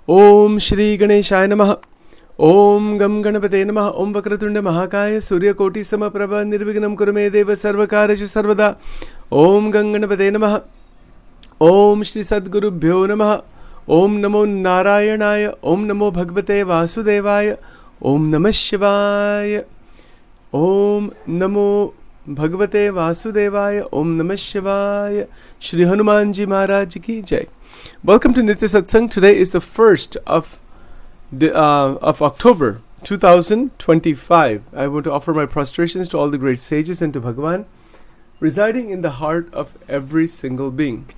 Om Shri Ganeshaya Namaha. Om Gam Ganapate Namaha. Om Vakratunda Mahakaya Surya Koti Samaprabha Nirvignam Kurume Deva Sarvakareshu Sarvada. Om Gam Ganapate Namaha. Om Shri Sadguru Bhyo Namaha. Om Namo Narayanaya. Om Namo Bhagavate Vasudevaya. Om Namah Shivaya. Om Namo Bhagavate Vasudevaya. Om Namah Shivaya. Shri Hanumanji Maharaj Ki Jai. Welcome to Nitya Satsang. Today is the 1st of October 2025. I want to offer my prostrations to all the great sages and to Bhagavan, residing in the heart of every single being.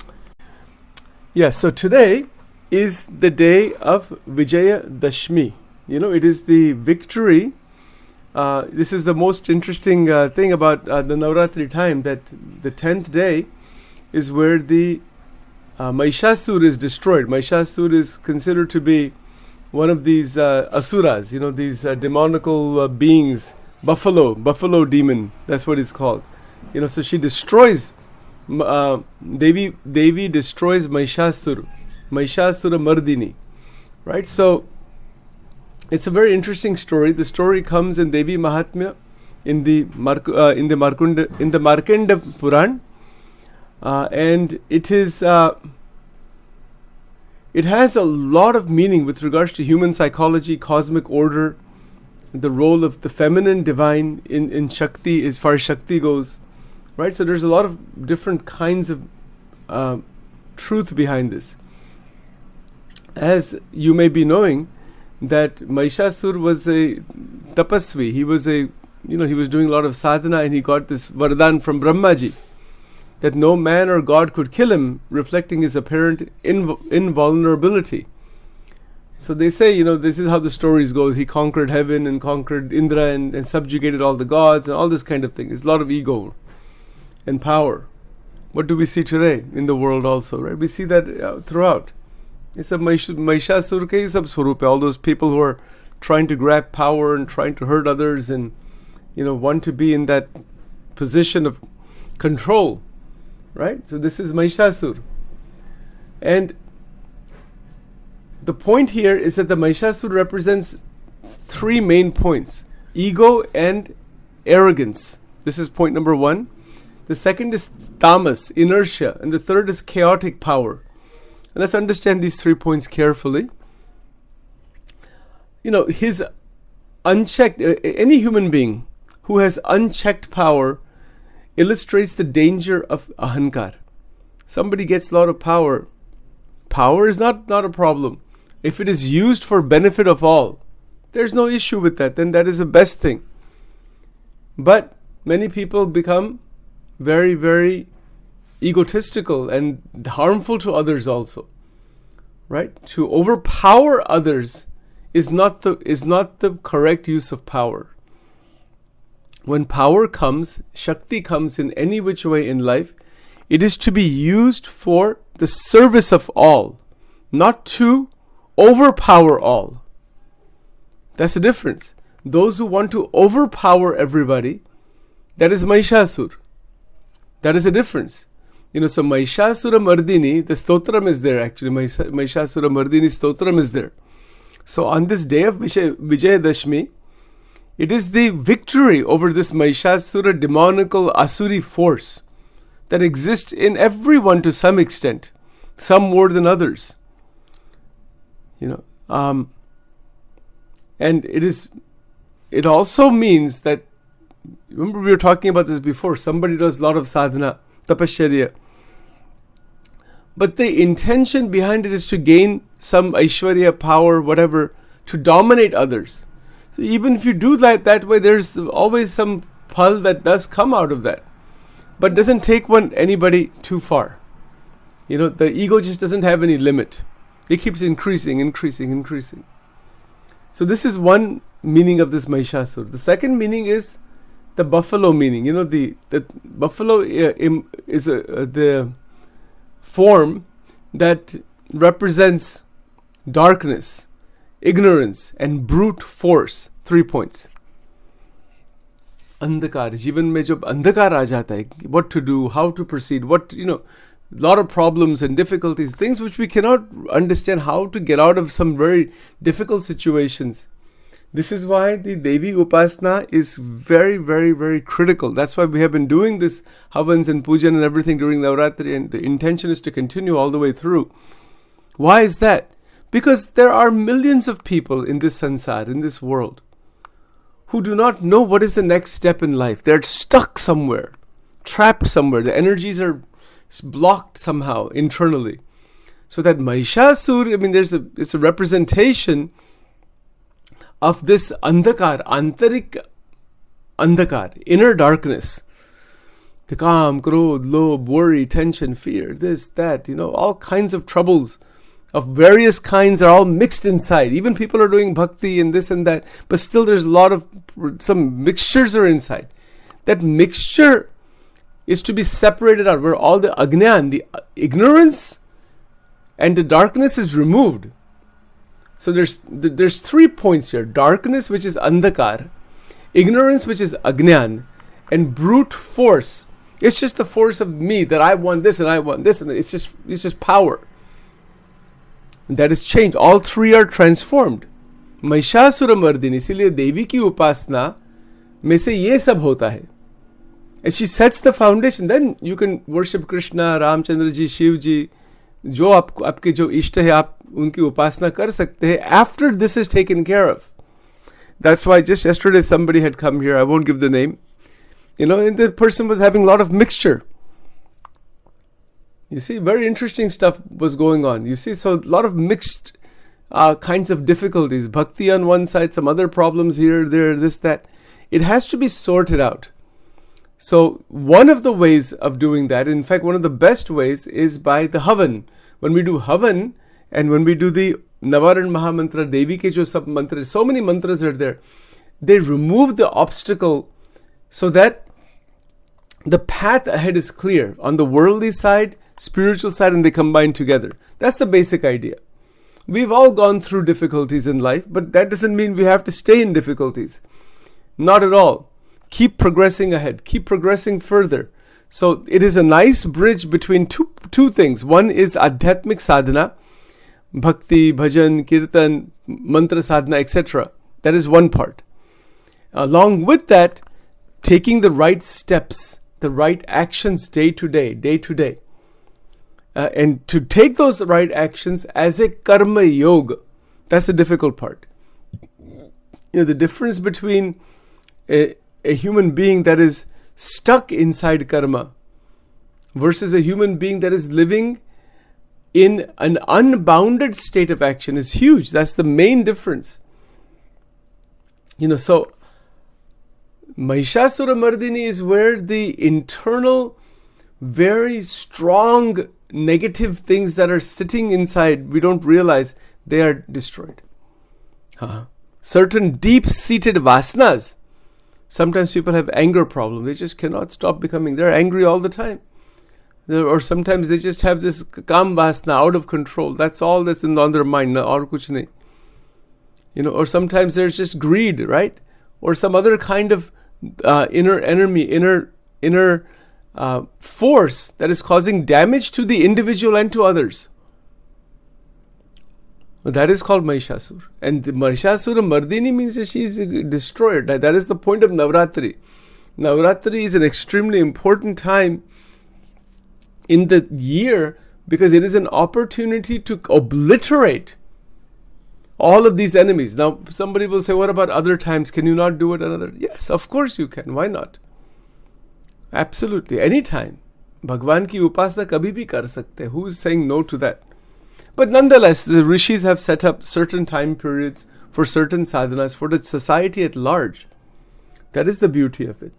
Yes, so today is the day of Vijaya Dashmi. You know, it is the victory. This is the most interesting thing about the Navratri time, that the 10th day is where the Mahishasur is destroyed. Mahishasur is considered to be one of these asuras, these demonical beings, buffalo demon, that's what it's called. So she destroys, Devi destroys Mahishasura Mardini, right? So it's a very interesting story. The story comes in Devi Mahatmya in the Markanda Puran. And it has a lot of meaning with regards to human psychology, cosmic order, the role of the feminine divine in Shakti as far as Shakti goes, right? So there's a lot of different kinds of truth behind this. As you may be knowing, that Mahishasur was a tapasvi. He was he was doing a lot of sadhana, and he got this vardhan from Brahmaji, that no man or God could kill him, reflecting his apparent invulnerability. So they say, this is how the stories go. He conquered heaven and conquered Indra and subjugated all the gods and all this kind of thing. There's a lot of ego and power. What do we see today in the world also, right? We see that throughout. It's a Mahishasur ke sab swarup, all those people who are trying to grab power and trying to hurt others and, want to be in that position of control. Right? So this is Mahishasur. And the point here is that the Mahishasur represents three main points: ego and arrogance. This is point number one. The second is tamas, inertia. And the third is chaotic power. And let's understand these 3 points carefully. His unchecked, any human being who has unchecked power illustrates the danger of ahankar. Somebody gets a lot of power. Power is not a problem. If it is used for benefit of all, there's no issue with that. Then that is the best thing. But many people become very, very egotistical and harmful to others also. Right? To overpower others is not the correct use of power. When power comes, Shakti comes in any which way in life, it is to be used for the service of all, not to overpower all. That's the difference. Those who want to overpower everybody, that is Mahishasur. That is the difference. So Mahishasura Mardini, the stotram is there actually. Mahishasura Mardini stotram is there. So on this day of Vijaya Dashmi, it is the victory over this Mahishasura demonical Asuri force that exists in everyone to some extent, some more than others. And it also means that, remember we were talking about this before, somebody does a lot of sadhana, tapasharya, but the intention behind it is to gain some Aishwarya, power, whatever, to dominate others. So even if you do that way, there's always some phal that does come out of that. But doesn't take anybody too far. The ego just doesn't have any limit. It keeps increasing. So this is one meaning of this Mahishasur. The second meaning is the buffalo meaning. The buffalo is the form that represents darkness, ignorance and brute force. 3 points. अंधकार, जीवन में जब अंधकार आ जाता है, what to do, how to proceed, a lot of problems and difficulties, things which we cannot understand how to get out of some very difficult situations. This is why the Devi Upasana is very, very, very critical. That's why we have been doing this Havans and Pujan and everything during Navratri, and the intention is to continue all the way through. Why is that? Because there are millions of people in this sansar, in this world, who do not know what is the next step in life. They're stuck somewhere, trapped somewhere. The energies are blocked somehow internally. So that Mahishasur, it's a representation of this andhakar, antarik andhakar, inner darkness. The kam, krodh, lobh, worry, tension, fear, this, that, all kinds of troubles of various kinds are all mixed inside. Even people are doing bhakti and this and that, but still there's some mixtures are inside. That mixture is to be separated out, where all the agnan, the ignorance and the darkness is removed. So there's 3 points here: darkness, which is andhakar, ignorance, which is agnan, and brute force. It's just the force of me, that I want this and I want this, and it's just power. And that is changed. All 3 are transformed. Mahishasura Mardini, इसीलिए देवी की उपासना में से ये सब होता है. And she sets the foundation. Then you can worship Krishna, Ramchandra ji, Shiv ji, जो आपके जो इष्ट है, आप उनकी उपासना कर सकते हैं after this is taken care of. That's why just yesterday somebody had come here, I won't give the name, and the person was having a lot of mixture. You see, very interesting stuff was going on. You see, so a lot of mixed kinds of difficulties. Bhakti on one side, some other problems here, there, this, that. It has to be sorted out. So one of the ways of doing that, in fact, one of the best ways, is by the Havan. When we do Havan and when we do the Navaran Mahamantra, Devi ke jo sab mantra, so many mantras are there. They remove the obstacle so that the path ahead is clear. On the worldly side, spiritual side, and they combine together. That's the basic idea. We've all gone through difficulties in life, but that doesn't mean we have to stay in difficulties. Not at all. Keep progressing ahead. Keep progressing further. So it is a nice bridge between two things. One is Adhyatmik sadhana, bhakti, bhajan, kirtan, mantra sadhana, etc. That is one part. Along with that, taking the right steps, the right actions day to day. And to take those right actions as a karma yoga. That's the difficult part. The difference between a human being that is stuck inside karma versus a human being that is living in an unbounded state of action is huge. That's the main difference. So Mahishasura Mardini is where the internal, very strong negative things that are sitting inside, we don't realize, they are destroyed. Certain deep-seated vasanas. Sometimes people have anger problem. They just cannot stop becoming. They're angry all the time. Or sometimes they just have this kam vasana out of control. That's all that's on their mind. Aur kuch nahi. Or sometimes there's just greed, right? Or some other kind of inner enemy, inner force that is causing damage to the individual and to others. That is called Mahishasur. And the Mahishasura Mardini means that she is destroyed. That is the point of Navratri. Navratri is an extremely important time in the year because it is an opportunity to obliterate all of these enemies. Now, somebody will say, what about other times? Can you not do it another? Yes, of course you can. Why not? Absolutely. Anytime. Bhagwan ki upasana kabhi bhi kar sakte. Who is saying no to that? But nonetheless, the rishis have set up certain time periods for certain sadhanas for the society at large. That is the beauty of it.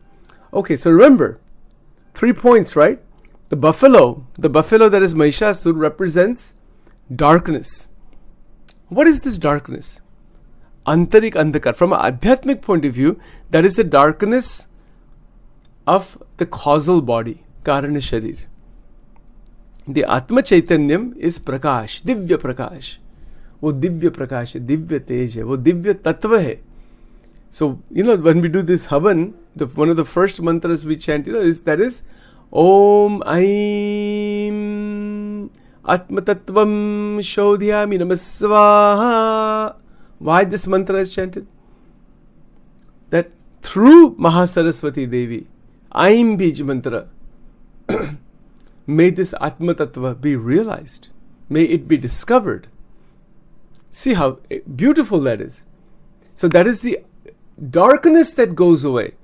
Okay, so remember, 3 points, right? The buffalo that is Mahishasur represents darkness. What is this darkness? Antarik andhakar. From an adhyatmic point of view, that is the darkness of the causal body, Karana Sharir. The Atma Chaitanyam is Prakash, Divya Prakash. वो दिव्य प्रकाश है, दिव्य तेज है, वो दिव्य तत्व है. So, when we do this Havan, one of the first mantras we chant, is Om Aim Atmatattvam shodhyami namasvaha. Why this mantra is chanted? That through Mahasaraswati Devi, Aim Bij mantra, may this Atma Tattva be realized. May it be discovered. See how beautiful that is. So that is the darkness that goes away.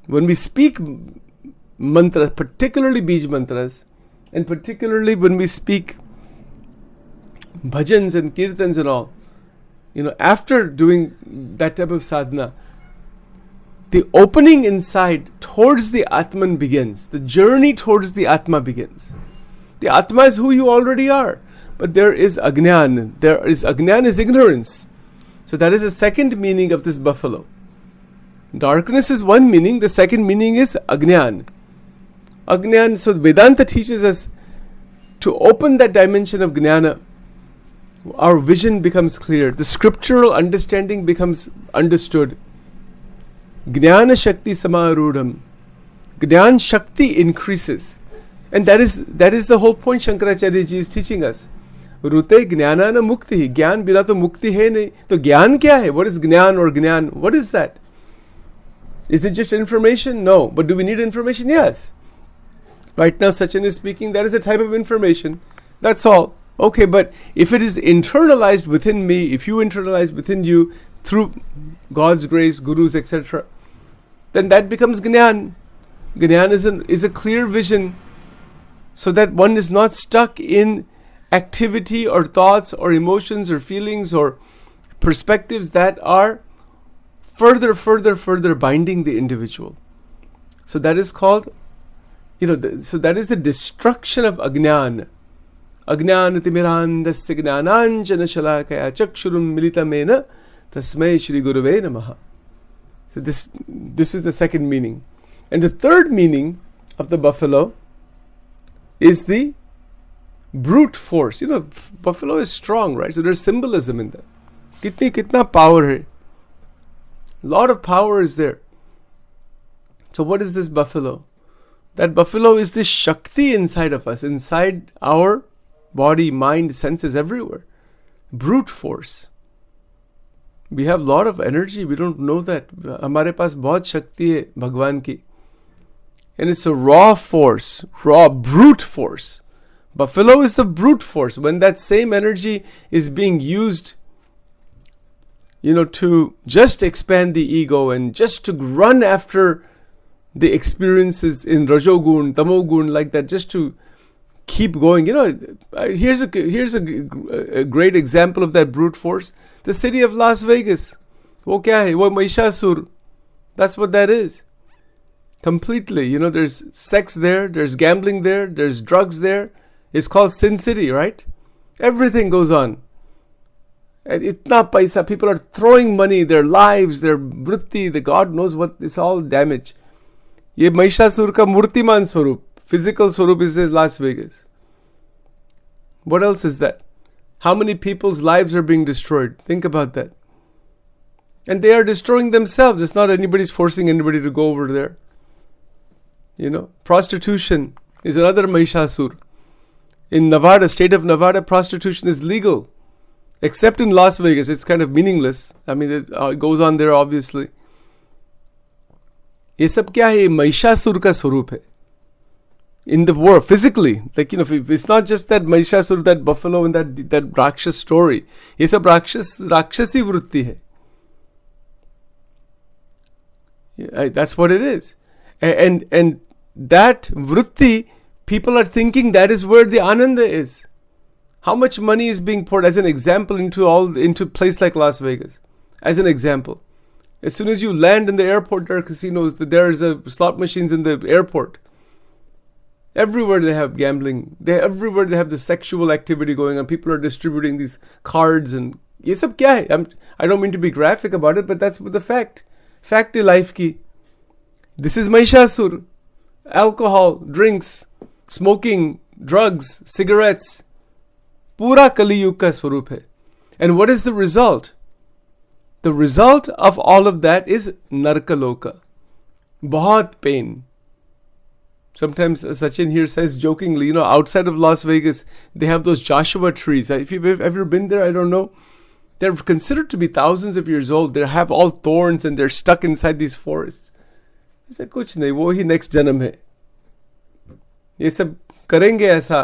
When we speak mantras, particularly Bij mantras, and particularly when we speak bhajans and kirtans and all, after doing that type of sadhana, the opening inside towards the Atman begins. The journey towards the Atma begins. The Atma is who you already are. But there is Agnan. Agnan is ignorance. So that is the second meaning of this buffalo. Darkness is one meaning. The second meaning is Agnan. Agnan, so Vedanta teaches us to open that dimension of Gnana. Our vision becomes clear. The scriptural understanding becomes understood. Jnana Shakti Samarudham. Gnan Shakti increases. And that is the whole point Shankaracharya ji is teaching us. Rute Jnana na Mukti. Gyan bila to Mukti hai nahi. So Gyan kya hai? What is Gnan or Gnan? What is that? Is it just information? No. But do we need information? Yes. Right now Sachin is speaking. That is a type of information. That's all. Okay, but if it is internalized within me, if you internalize within you through God's grace, gurus, etc., then that becomes Gnan. Gnan is a clear vision, so that one is not stuck in activity or thoughts or emotions or feelings or perspectives that are further binding the individual. So that is called, so that is the destruction of Agnan. Ajnanatimirandasya gnananjana shalakaya chakshurum militamena tasmai shri guruve namaha. So this is the second meaning. And the third meaning of the buffalo is the brute force. Buffalo is strong, right? So there's symbolism in that. Kitna power hai. A lot of power is there. So what is this buffalo? That buffalo is this Shakti inside of us, inside our body, mind, senses, everywhere. Brute force. We have a lot of energy. We don't know that. Hamare paas bahut Shakti hai Bhagwan ki. And it's a raw force, raw brute force. Buffalo is the brute force. When that same energy is being used, to just expand the ego and just to run after the experiences in Rajogun, Tamogun, like that, just to keep going. Here's a great example of that brute force. The city of Las Vegas. Wo kya hai? Wo Mahishasur. That's what that is. Completely. There's sex there, there's gambling there, there's drugs there. It's called Sin City, right? Everything goes on. And itna paisa, people are throwing money, their lives, their vritti, the God knows what, it's all damage. Ye Mahishasur ka murtiman swarup, physical swarup is Las Vegas. What else is that? How many people's lives are being destroyed? Think about that. And they are destroying themselves. It's not anybody's forcing anybody to go over there. Prostitution is another Mahishasur. In Nevada, state of Nevada, prostitution is legal. Except in Las Vegas, it's kind of meaningless. I mean, it goes on there obviously. ये सब क्या है? महिषासुर का स्वरूप है. In the world, physically, it's not just that Mahishasur, that buffalo, and that Rakshas story. ये सब Rakshasi vritti hai. Yeah, that's what it is. And that vritti, people are thinking that is where the ananda is. How much money is being poured, as an example, into a place like Las Vegas? As an example. As soon as you land in the airport, there are casinos, there is slot machines in the airport. Everywhere they have gambling. Everywhere they have the sexual activity going on. People are distributing these cards and ये सब क्या है? I don't mean to be graphic about it, but that's the fact. Fact is life ki. This is Mahishasur. Alcohol, drinks, smoking, drugs, cigarettes. Pura Kali Yuga ka swarup hai. And what is the result? The result of all of that is Narkaloka. Bahut pain. Sometimes Sachin here says jokingly, outside of Las Vegas, they have those Joshua trees. If you've ever been there, I don't know. They're considered to be thousands of years old. They have all thorns and they're stuck inside these forests. ऐसा कुछ नहीं, वो ही next जन्म है. ये सब करेंगे ऐसा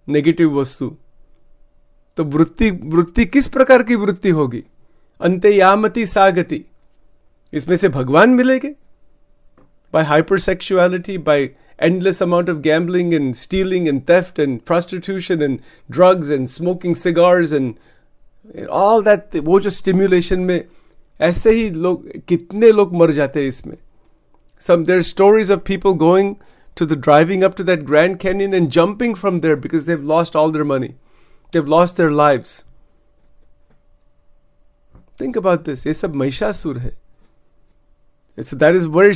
नेगेटिव वस्तु, तो वृत्ति किस प्रकार की वृत्ति होगी? अंतयामति सागति. इसमें से भगवान मिलेंगे? By hypersexuality, by endless amount of gambling and stealing and theft and prostitution and drugs and smoking cigars and all that, वो जो stimulation में ऐसे ही लोग, कितने लोग मर जाते हैं इसमें. There are stories of people driving up to that Grand Canyon and jumping from there because they've lost all their money. They've lost their lives. Think about this. ये सब महिषासुर है. So that is very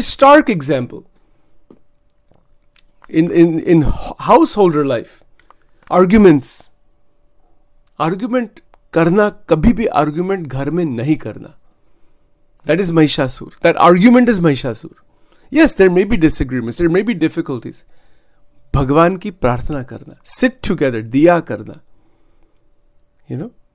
stark example. In householder life, argument करना, कभी भी argument घर में नहीं करना. That is Mahishasur. That argument is Mahishasur. Yes, there may be disagreements, there may be difficulties. भगवान की प्रार्थना करना. Sit together, दिया करना.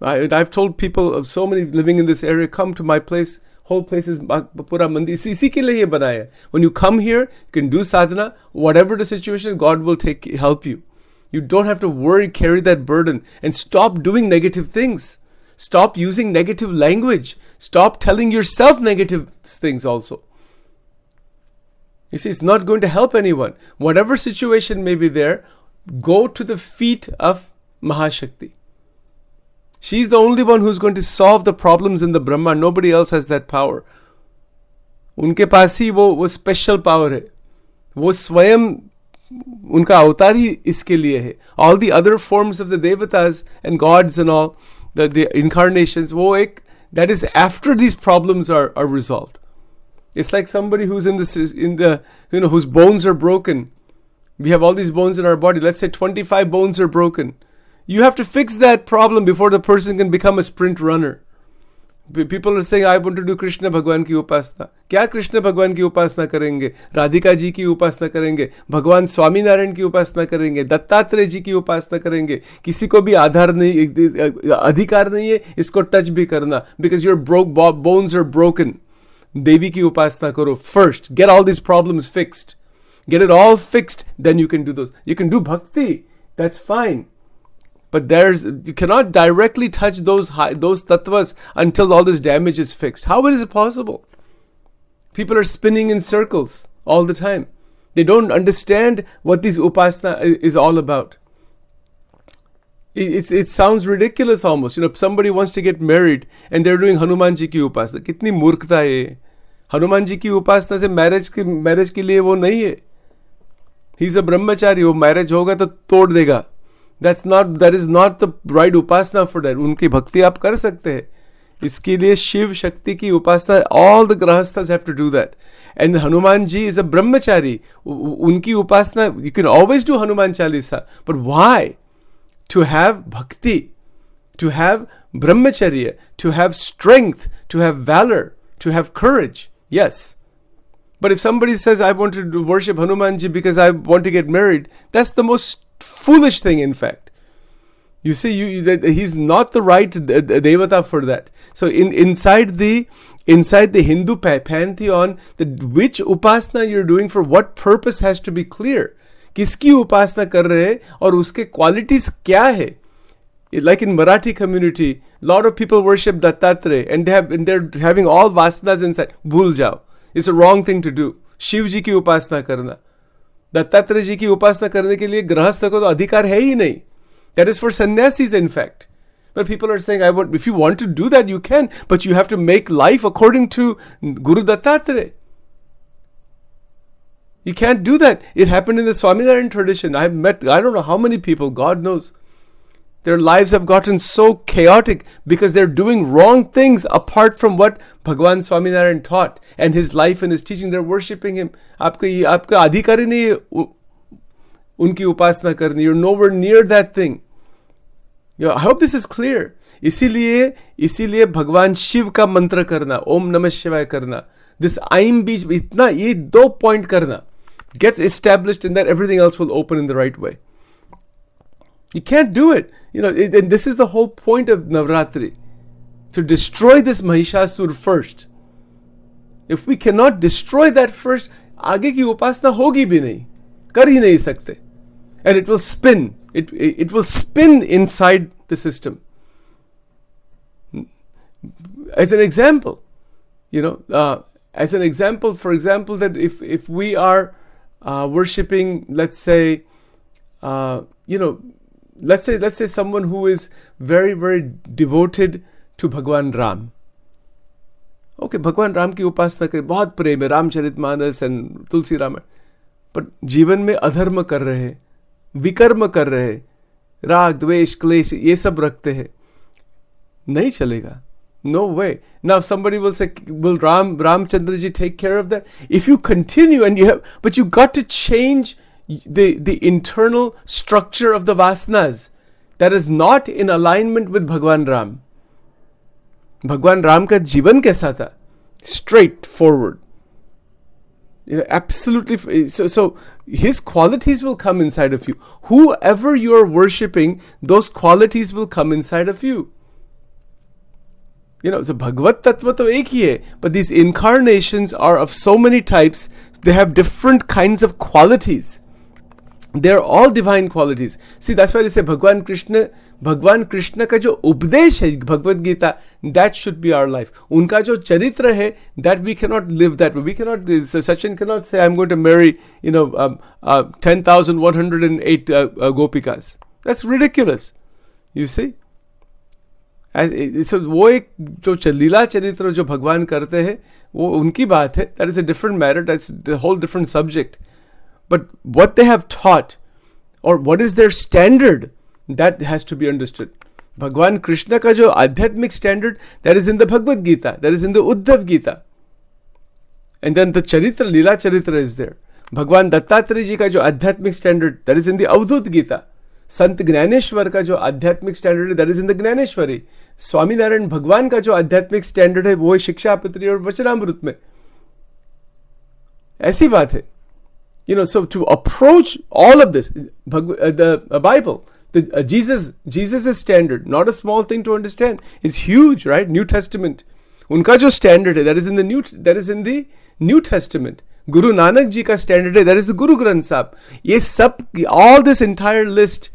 I've told people, so many living in this area, come to my place. Whole place is pura mandir. इसी के लिए ये बनाया है. When you come here, you can do sadhana. Whatever the situation, God will help you. You don't have to worry, carry that burden, and stop doing negative things. Stop using negative language. Stop telling yourself negative things also. You see, it's not going to help anyone. Whatever situation may be there, go to the feet of Mahashakti. She's the only one who's going to solve the problems in the Brahma. Nobody else has that power. उनके पास ही वो special power है. वो स्वयं उनका अवतार ही इसके लिए है. All the other forms of the devatas and gods and all, the incarnations, that is after these problems are resolved. It's like somebody who's whose bones are broken. We have all these bones in our body. Let's say 25 bones are broken. You have to fix that problem before the person can become a sprint runner. People are saying, I want to do Krishna Bhagwan की उपासना. क्या कृष्ण भगवान की उपासना करेंगे? राधिका जी की उपासना करेंगे, भगवान स्वामी नारायण की उपासना करेंगे, दत्तात्रेय जी की उपासना करेंगे. किसी को भी अधिकार नहीं है इसको टच भी करना. Because your bones are broken. देवी की उपासना करो first. Get all these problems fixed. Get it all fixed, then you can do those. You can do bhakti. That's fine. But you cannot directly touch those tattvas until all this damage is fixed. How is it possible? People are spinning in circles all the time. They don't understand what this upasana is all about. It sounds ridiculous almost. Somebody wants to get married and they're doing Hanuman ji ki upasana. Kitni मूर्खता है. Hanuman ji ki upasana से marriage के लिए वो नहीं है. He's a brahmachari. वो marriage होगा तो तोड़ देगा. That is not the right upasana for that. उनकी भक्ति आप कर सकते हैं. इसके लिए शिव शक्ति की उपासना, all the grahasthas have to do that. And Hanuman ji is a brahmachari. उनकी उपासना, you can always do Hanuman Chalisa. But why? To have bhakti, to have brahmacharya, to have strength, to have valor, to have courage. Yes. But if somebody says, I want to worship Hanuman ji because I want to get married, that's the most foolish thing, in fact. You see, he's not the right devata for that. So inside the Hindu pantheon, which upasana you're doing for what purpose has to be clear. किसकी उपासना कर रहे हैं और उसके qualities क्या है? Like in Marathi community, a lot of people worship Dattatreya and they're having all vasanas inside. भूल जाओ. It's a wrong thing to do. Shiv जी की उपासना करना. दत्तात्रेय जी की उपासना करने के लिए गृहस्थ को तो अधिकार है ही नहीं. That is for sannyasis, in fact. But people are saying, if you want to do that, you can, but you have to make life according to Guru Dattatreya. You can't do that. It happened in the Swaminarayan tradition. I've met, I don't know how many people, God knows. Their lives have gotten so chaotic because they're doing wrong things apart from what Bhagwan Swaminarayan taught and his life and his teaching. They're worshipping him. आपका अधिकार ही नहीं है उनकी उपासना करनी. You're nowhere near that thing. I hope this is clear. इसीलिए भगवान शिव का मंत्र करना, ओम नमः शिवाय करना, दिस आइम बीच इतना, ये 2 पॉइंट करना, get established in that, everything else will open in the right way. You can't do it. And this is the whole point of Navratri, to destroy this Mahishasur first. If we cannot destroy that first, आगे की उपासना होगी भी नहीं, कर ही नहीं सकते. And it will spin. It will spin inside the system. As an example, for example, that if we are worshipping, let's say someone who is very, very devoted to Bhagwan Ram. Okay, Bhagwan Ram की उपासना करे, बहुत प्रेम है, Ramcharitmanas and Tulsi Ramayan, but जीवन में अधर्म कर रहे हैं, विकर्म कर रहे हैं, राग द्वेष क्लेश ये सब रखते हैं, नहीं चलेगा. No way. Now somebody will say, will Ramchandra ji take care of that? If you continue but you got to change the internal structure of the vasanas that is not in alignment with Bhagwan Ram. Bhagwan Ram ka जीवन कैसा था? Straightforward. Absolutely. So his qualities will come inside of you. Whoever you are worshipping, those qualities will come inside of you. So Bhagavad Tattva to ek hi hai, but these incarnations are of so many types. They have different kinds of qualities. They're all divine qualities. See, that's why they say Bhagwan Krishna ka jo उपदेश hai Bhagavad Gita, that should be our life. Unka jo charitra hai, that we cannot live that way. We cannot, Sachin cannot say, I'm going to marry, 10,108 gopikas. That's ridiculous. You see? So वो एक जो लीला चरित्र जो भगवान करते हैं, वो उनकी बात है. That is a different matter. That's a whole different subject. But what they have taught, or what is their standard, that has to be understood. Bhagwan Krishna ka jo adhyatmic standard, that is in the Bhagavad Gita, that is in the Uddhav Gita. And then the charitra, Leela charitra is there. Bhagwan Dattatreya ji ka jo adhyatmic standard, that is in the Avadhut Gita. Sant Gnaneshwar ka jo adhyatmic standard है, that is in the Gnaneshwari. Swami Narayan भगवान का जो आध्यात्मिक standard है, वो है शिक्षापत्री और वचनामृत में. ऐसी बात है. So to approach all of this, the Bible, Jesus' standard, not a small thing to understand. It's huge, right? New Testament. उनका जो standard है, that is in the New Testament. Guru Nanak ji ka standard hai, that is the Guru Granth Sahib. Ye sab, all this entire list,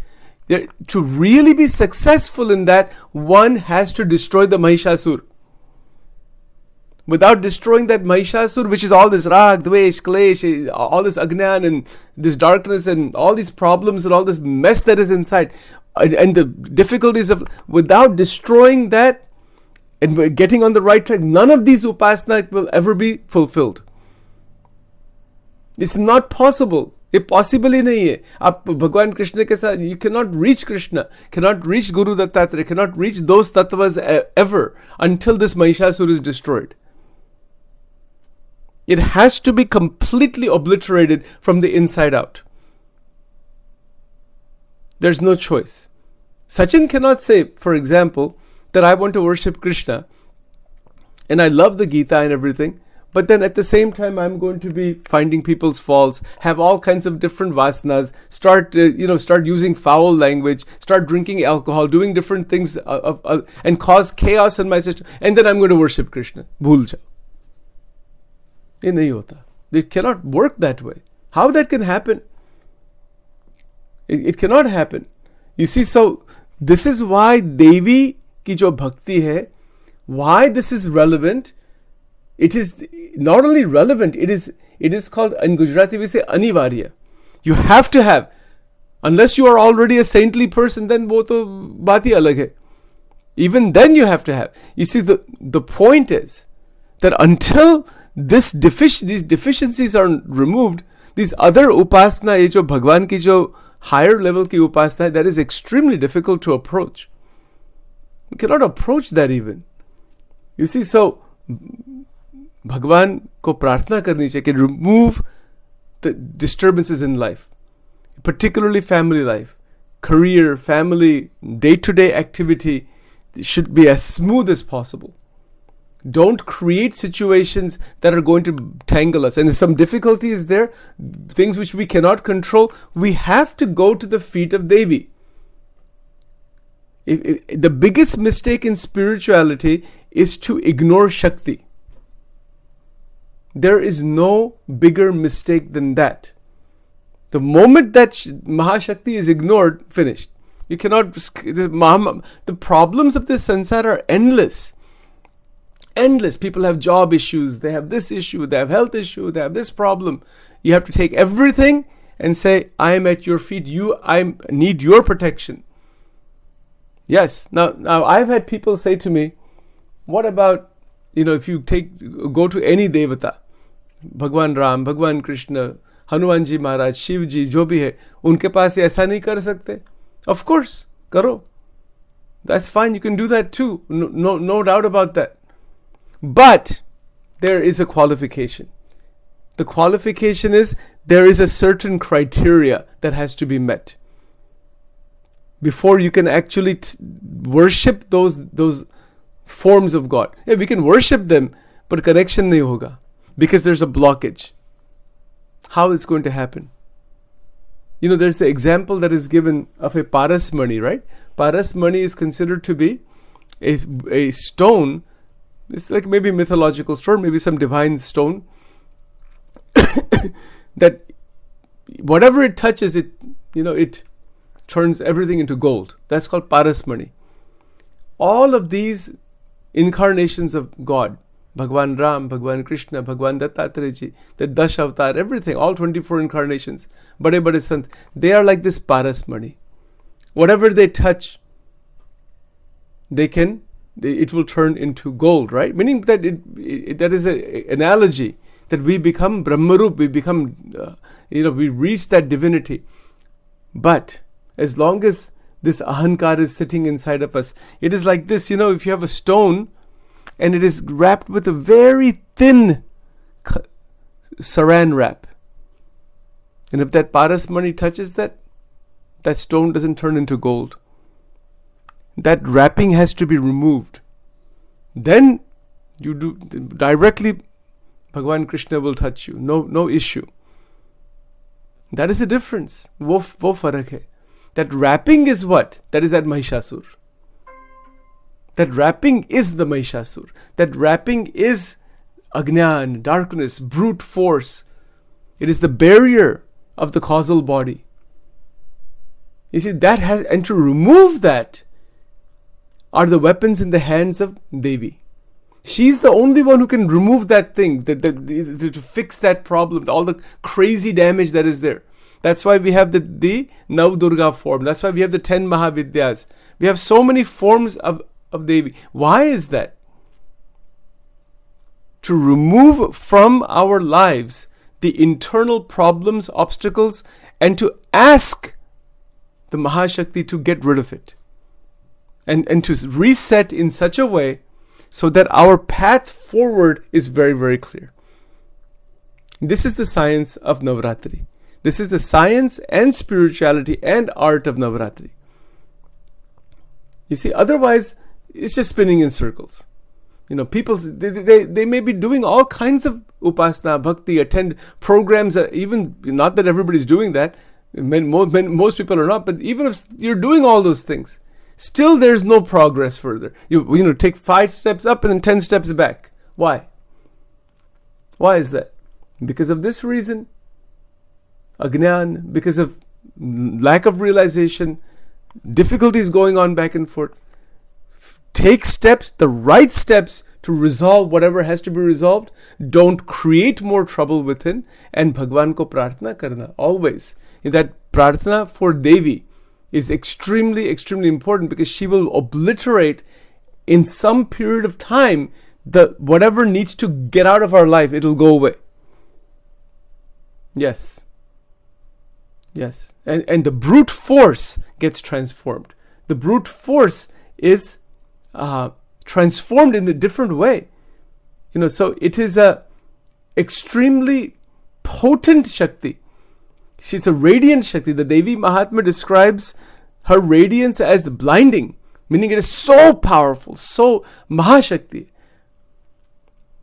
to really be successful in that, one has to destroy the Mahishasur. Without destroying that Mahishasur, which is all this rag, dvesh, klesh, all this agnan and this darkness and all these problems and all this mess that is inside, and the difficulties of, without destroying that and getting on the right track, none of these upasana will ever be fulfilled. It's not possible. ये possible ही नहीं है. आप भगवान कृष्ण के साथ, you cannot reach Krishna, cannot reach Guru Dattatreya, cannot reach those tattvas ever until this Mahishasur is destroyed. It has to be completely obliterated from the inside out. There's no choice. Sachin cannot say, for example, that I want to worship Krishna and I love the Gita and everything, but then at the same time I'm going to be finding people's faults, have all kinds of different vasanas, start using foul language, start drinking alcohol, doing different things and cause chaos in my system, and then I'm going to worship Krishna. Bhul jao. ये नहीं होता. It cannot work that way. How that can happen? It cannot happen. You see, so this is why Devi ki jo bhakti hai, why this is relevant. It is not only relevant, it is called, in Gujarati we say anivarya. You have to have. Unless you are already a saintly person, then wo to baat hi alag hai. Even then you have to have. You see, the point is that until these deficiencies are removed, these other upasana, ye jo Bhagwan ki jo higher level ki upasana, that is extremely difficult to approach. You cannot approach that even. You see, so Bhagwan ko prarthana karni chahiye कि remove the disturbances in life, particularly family life, career, family, day-to-day activity should be as smooth as possible. Don't create situations that are going to tangle us. And if some difficulty is there, things which we cannot control, we have to go to the feet of Devi. The biggest mistake in spirituality is to ignore Shakti. There is no bigger mistake than that. The moment that Mahashakti is ignored, finished. You cannot. The problems of this sansar are endless. Endless. People have job issues. They have this issue. They have health issue. They have this problem. You have to take everything and say, I am at your feet. I need your protection. Yes. Now I've had people say to me, what about, if you go to any devata, Bhagwan Ram, Bhagwan Krishna, Hanuman ji Maharaj, Shiv ji, jo bhi hai, unke paas ye aisa nahi kar sakte? Of course, karo. That's fine. You can do that too. No doubt about that. But there is a qualification. The qualification is there is a certain criteria that has to be met before you can actually worship those forms of God. Yeah, we can worship them, but connection nahi hoga because there's a blockage. How it's going to happen? There's the example that is given of a parasmani, right? Parasmani is considered to be a stone. It's like maybe a mythological stone, maybe some divine stone that whatever it touches, it turns everything into gold. That's called parasmani. All of these incarnations of God, Bhagwan Ram, Bhagwan Krishna, Bhagwan Dattatreya ji, the Dash Avatar, everything, all 24 incarnations, Bade Sant, they are like this parasmani. Whatever they touch, it will turn into gold, right? Meaning that that is an analogy that we become Brahmarup, we become, we reach that divinity. But as long as this ahankar is sitting inside of us, it is like this, if you have a stone and it is wrapped with a very thin saran wrap. And if that parasmani touches that stone doesn't turn into gold. That wrapping has to be removed. Then you do directly, Bhagwan Krishna will touch you. No issue. That is the difference. Wo farak hai. That wrapping is what? That is that Mahishasur. That wrapping is the Mahishasur. That wrapping is Agnan, darkness, brute force. It is the barrier of the causal body. You see, and to remove that are the weapons in the hands of Devi. She's the only one who can remove that thing, to fix that problem, all the crazy damage that is there. That's why we have the Nav Durga form. That's why we have the 10 Mahavidyas. We have so many forms of Devi. Why is that? To remove from our lives the internal problems, obstacles, and to ask the Mahashakti to get rid of it. And to reset in such a way so that our path forward is very, very clear. This is the science of Navratri. This is the science and spirituality and art of Navratri. You see, otherwise, it's just spinning in circles. People, they may be doing all kinds of upasana, bhakti, attend programs, even, not that everybody's doing that, most people are not, but even if you're doing all those things, still there's no progress further. You take 5 steps up and then 10 steps back. Why? Why is that? Because of this reason, Agnan, because of lack of realization, difficulties going on back and forth. Take steps, the right steps to resolve whatever has to be resolved. Don't create more trouble within. And Bhagwan ko prarthana karna, always. That prarthana for Devi is extremely, extremely important because she will obliterate in some period of time whatever needs to get out of our life, it'll go away. Yes. And the brute force gets transformed. The brute force is transformed in a different way. So it is a extremely potent Shakti. She's a radiant Shakti. The Devi Mahatma describes her radiance as blinding, meaning it is so powerful, so Mahashakti.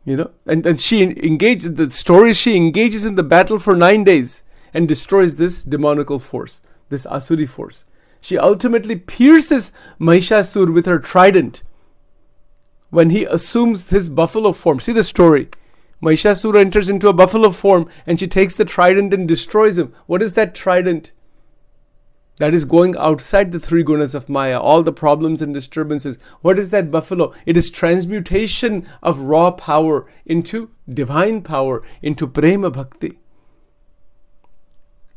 And she engaged, the story, she engages in the battle for 9 days and destroys this demonical force, this Asuri force. She ultimately pierces Mahishasur with her trident when he assumes his buffalo form. See the story. Mahishasur enters into a buffalo form and she takes the trident and destroys him. What is that trident? That is going outside the three gunas of Maya, all the problems and disturbances. What is that buffalo? It is transmutation of raw power into divine power, into prema bhakti.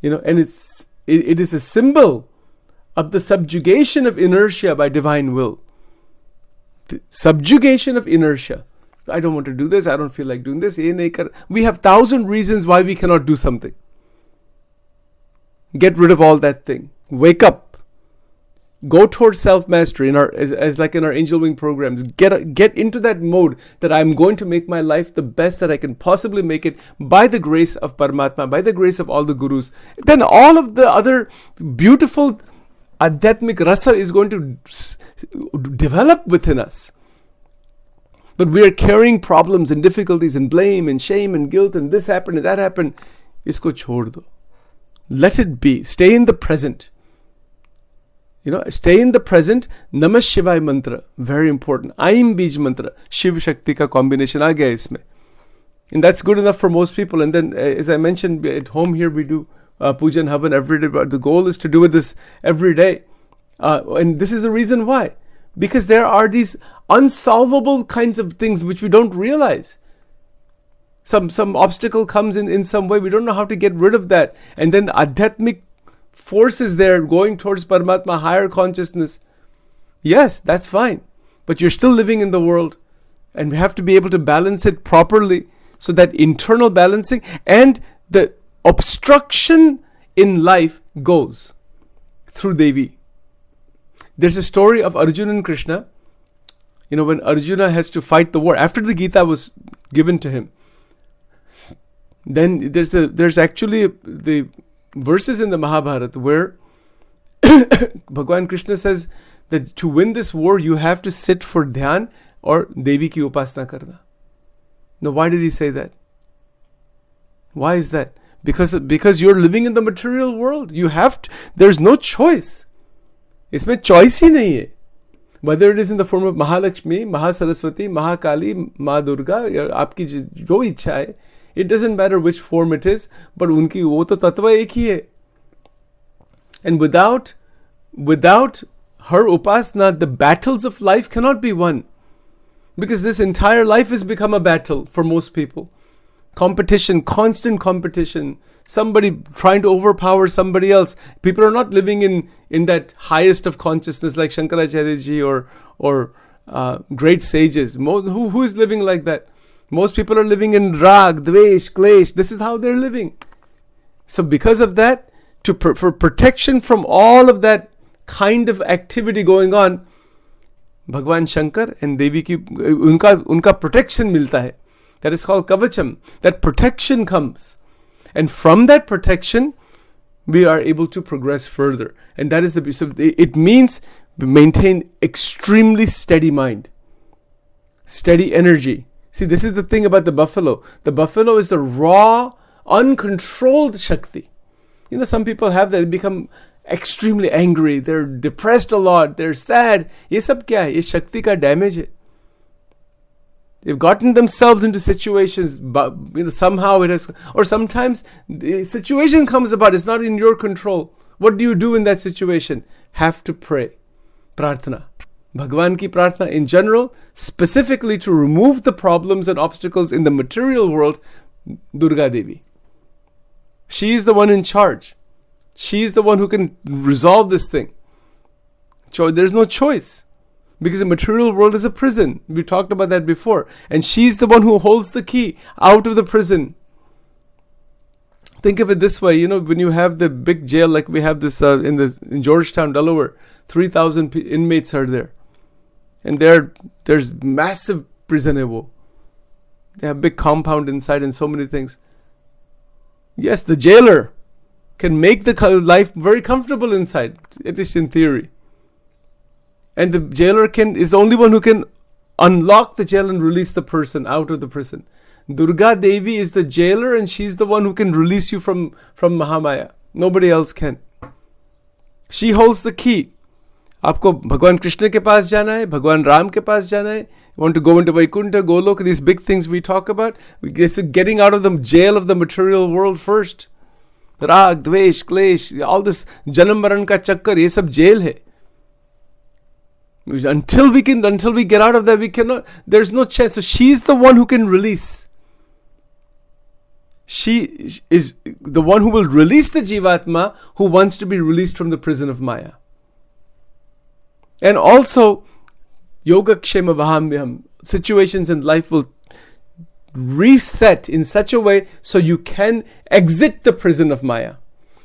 And it is a symbol of the subjugation of inertia by divine will. The subjugation of inertia. I don't want to do this. I don't feel like doing this. We have 1,000 reasons why we cannot do something. Get rid of all that thing. Wake up. Go towards self-mastery as like in our angel wing programs. Get into that mode that I'm going to make my life the best that I can possibly make it by the grace of Paramatma, by the grace of all the gurus. Then all of the other beautiful adhyatmic rasa is going to develop within us. But we are carrying problems and difficulties and blame and shame and guilt and this happened and that happened. Isko chhod do. Let it be. Stay in the present. Stay in the present. Namah Shivaya mantra, very important. Aim Bij mantra, Shiv Shakti ka combination aa gaya isme. And that's good enough for most people. And then, as I mentioned, at home here we do puja and havan every day. But the goal is to do this every day. And this is the reason why. Because there are these unsolvable kinds of things which we don't realize. Some obstacle comes in some way. We don't know how to get rid of that. And then the adhyatmic force is there going towards Paramatma, higher consciousness. Yes, that's fine. But you're still living in the world. And we have to be able to balance it properly. So that internal balancing and the obstruction in life goes through Devi. There's a story of Arjuna and Krishna. When Arjuna has to fight the war after the Gita was given to him. Then there's actually the verses in the Mahabharata where Bhagwan Krishna says that to win this war you have to sit for dhyan or Devi ki upasana karna. Now why did he say that? Why is that? Because you're living in the material world. There's no choice. इसमें choice ही नहीं है. Whether it is in the form of Mahalakshmi, Mahasaraswati, Mahakali, Ma Durga, आपकी जो इच्छा है, it doesn't matter which form it is, but उनकी वो तो तत्व एक ही है. And without her upasana, the battles of life cannot be won. Because this entire life has become a battle for most people. Competition, constant competition. Somebody trying to overpower somebody else. People are not living in that highest of consciousness like Shankaracharya ji or great sages. Who is living like that? Most people are living in rag, dvesh, klesh. This is how they're living. So because of that, for protection from all of that kind of activity going on, Bhagwan Shankar and Devi ki unka protection milta hai. That is called kavacham. That protection comes. And from that protection, we are able to progress further. And that is it means maintain extremely steady mind. Steady energy. See, this is the thing about the buffalo. The buffalo is the raw, uncontrolled Shakti. Some people have that. They become extremely angry. They're depressed a lot. They're sad. Ye sab kya hai? Ye Shakti ka damage hai. They've gotten themselves into situations, but somehow it has, or sometimes the situation comes about, it's not in your control. What do you do in that situation? Have to pray. Prarthana. Bhagwan ki prarthana in general, specifically to remove the problems and obstacles in the material world, Durga Devi. She is the one in charge. She is the one who can resolve this thing. So there's no choice. Because the material world is a prison. We talked about that before. And she's the one who holds the key out of the prison. Think of it this way. When you have the big jail like we have this in Georgetown, Delaware, 3,000 inmates are there. And there's massive prison. They have big compound inside and so many things. Yes, the jailer can make the life very comfortable inside, at least in theory. And the jailer is the only one who can unlock the jail and release the person out of the prison. Durga Devi is the jailer, and she's the one who can release you from Mahamaya. Nobody else can. She holds the key. आपको भगवान कृष्ण के पास जाना है, भगवान राम के पास जाना है. You want to go into Vaikuntha, Goloka, these big things we talk about. It's getting out of the jail of the material world first. Rag, Dvesh, Klesh, all this Janam Maran ka chakkar, ये सब jail है. Until we get out of that, we cannot, there's no chance. So she's the one who can release. She is the one who will release the Jivatma who wants to be released from the prison of Maya. And also, Yoga Kshema Vahamyam, situations in life will reset in such a way so you can exit the prison of Maya.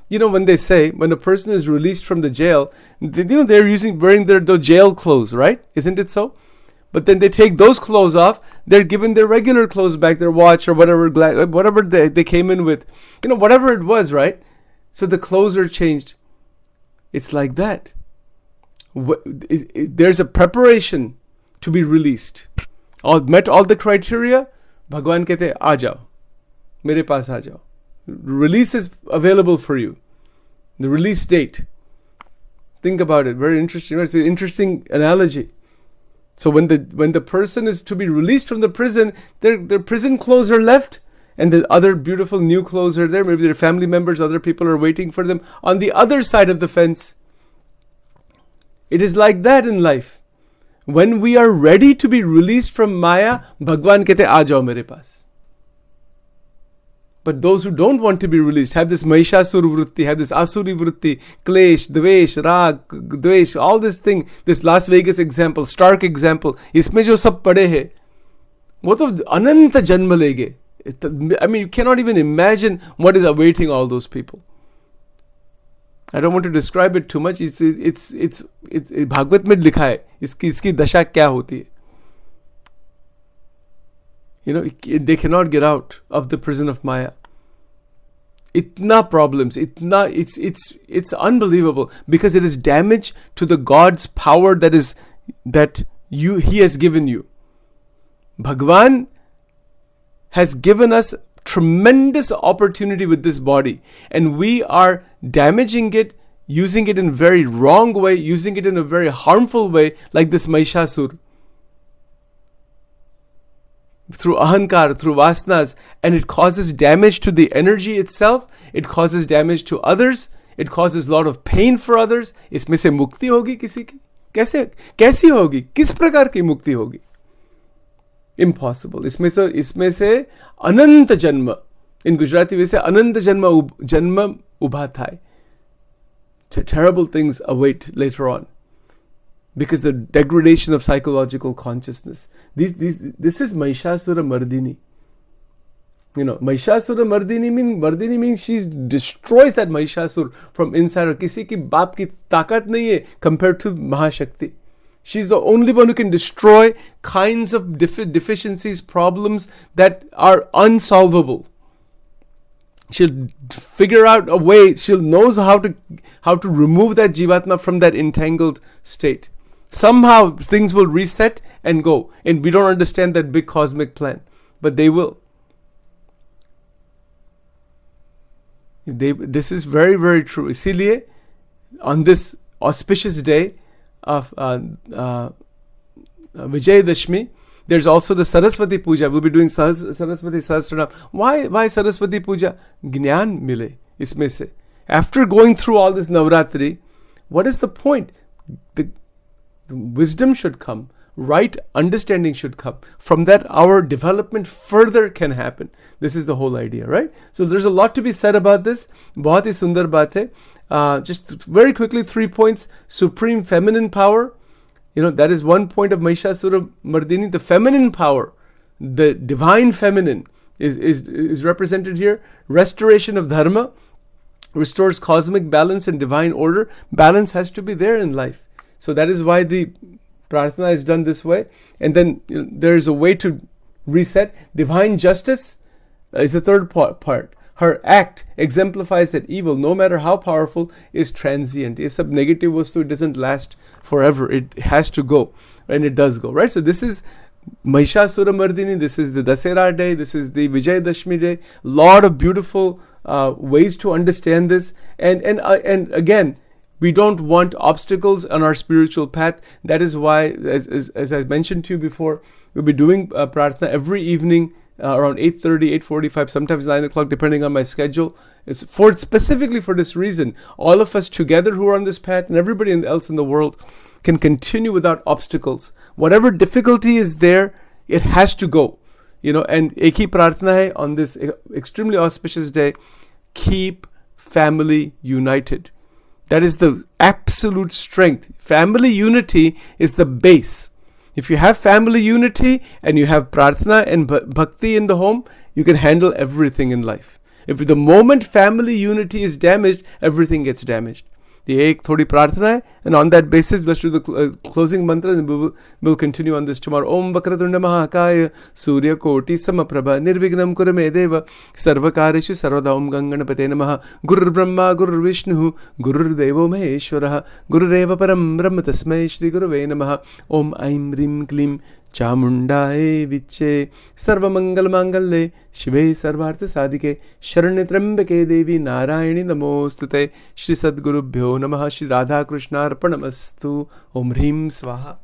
You know, when they say, when a person is released from the jail, they're wearing their jail clothes, right? Isn't it so? But then they take those clothes off, they're given their regular clothes back, their watch or whatever they came in with. You know, whatever it was, right? So the clothes are changed. It's like that. There's a preparation to be released. Met all the criteria, Bhagwan kehte, aa jao. Mere paas aa jao. Release is available for you. The release date. Think about it. Very interesting. It's an interesting analogy. So when the person is to be released from the prison, their prison clothes are left, and the other beautiful new clothes are there. Maybe their family members, other people are waiting for them on the other side of the fence. It is like that in life. When we are ready to be released from Maya, Bhagwan kehte, aa jao mere paas. But those who don't want to be released have this Mahishasur vritti, have this Asuri vritti, Klesh, Dvesh, Rag, Dvesh, all this thing, this Las Vegas example, stark example, इसमें जो सब पड़े हैं, वो तो अनंत जन्म लेंगे. I mean, you cannot even imagine what is awaiting all those people. I don't want to describe it too much. It's Bhagavat में लिखा है इसकी दशा क्या होती है. You know, they cannot get out of the prison of Maya. Itna problems, it's unbelievable, because it is damage to the God's power that He has given you. Bhagwan has given us tremendous opportunity with this body, and we are damaging it, using it in a very wrong way, using it in a very harmful way, like this Mahishasur. Through ahankar, through vasanas, and it causes damage to the energy itself, it causes damage to others, it causes a lot of pain for others. इसमें से मुक्ति होगी किसी की? कैसी होगी? किस प्रकार की मुक्ति होगी? Impossible. इसमें से अनंत जन्म, in Gujarati we say अनंत जन्म उभा થાય. Terrible things await later on, because the degradation of psychological consciousness. This is Mahishasura Mardini. You know, Mahishasura Mardini means she destroys that Mahishasur from inside. Or किसी की बाप की ताकत नहीं है compared to Mahashakti. She's the only one who can destroy kinds of deficiencies, problems that are unsolvable. She'll figure out a way. She'll knows how to remove that jivatma from that entangled state. Somehow things will reset and go, and we don't understand that big cosmic plan, but they will. This is very, very true. इसीलिए on this auspicious day of Vijaya Dashmi, there's also the Saraswati Puja. We'll be doing Saraswati Sahasranam. Why Saraswati Puja? Gnyan mile isme se. After going through all this Navratri, what is the point? The wisdom should come. Right understanding should come. From that, our development further can happen. This is the whole idea, right? So there's a lot to be said about this. बहुत ही सुंदर बात है. Just very quickly, 3 points. Supreme feminine power. You know, that is one point of Mahishasura Mardini. The feminine power, the divine feminine is represented here. Restoration of dharma restores cosmic balance and divine order. Balance has to be there in life. So that is why the prarthana is done this way. And then there is a way to reset. Divine justice is the third part. Her act exemplifies that evil, no matter how powerful, is transient. It's a negative vastu, it doesn't last forever. It has to go, and it does go, right? So this is Mahishasura Mardini, this is the Dasera day, this is the Vijaya Dashmi day. Lot of beautiful ways to understand this. And again, we don't want obstacles on our spiritual path. That is why, as I mentioned to you before, we'll be doing prarthana every evening around 8:30, 8:45, sometimes 9 o'clock, depending on my schedule. It's specifically for this reason. All of us together who are on this path and everybody else in the world can continue without obstacles. Whatever difficulty is there, it has to go. And ek hi prarthana hai on this extremely auspicious day, keep family united. That is the absolute strength. Family unity is the base. If you have family unity and you have prarthana and bhakti in the home, you can handle everything in life. If the moment family unity is damaged, everything gets damaged. The ek thodi prarthana hai, and on that basis, let's do the closing mantra, and we'll continue on this tomorrow. Om Vakratunda Mahakaya Surya Koti Samaprabha Nirvignam Kurame Deva Sarvakarishu Sarvada Om Ganganapate Namaha Guru Brahma Guru Vishnu Guru Devo Maheshwaraha Guru Deva Param Brahma Tasmai Shri Guruve Namaha Om Aim Rim Klim Chamundaye Viche Sarvamangal Mangalle Shive Sarvartha Sadike Sharanya Trambake Devi Narayani Namostute Shri Sadgurubhyo Namaha Shri Radha Krishna Arpanamastu Om Hrim Swaha.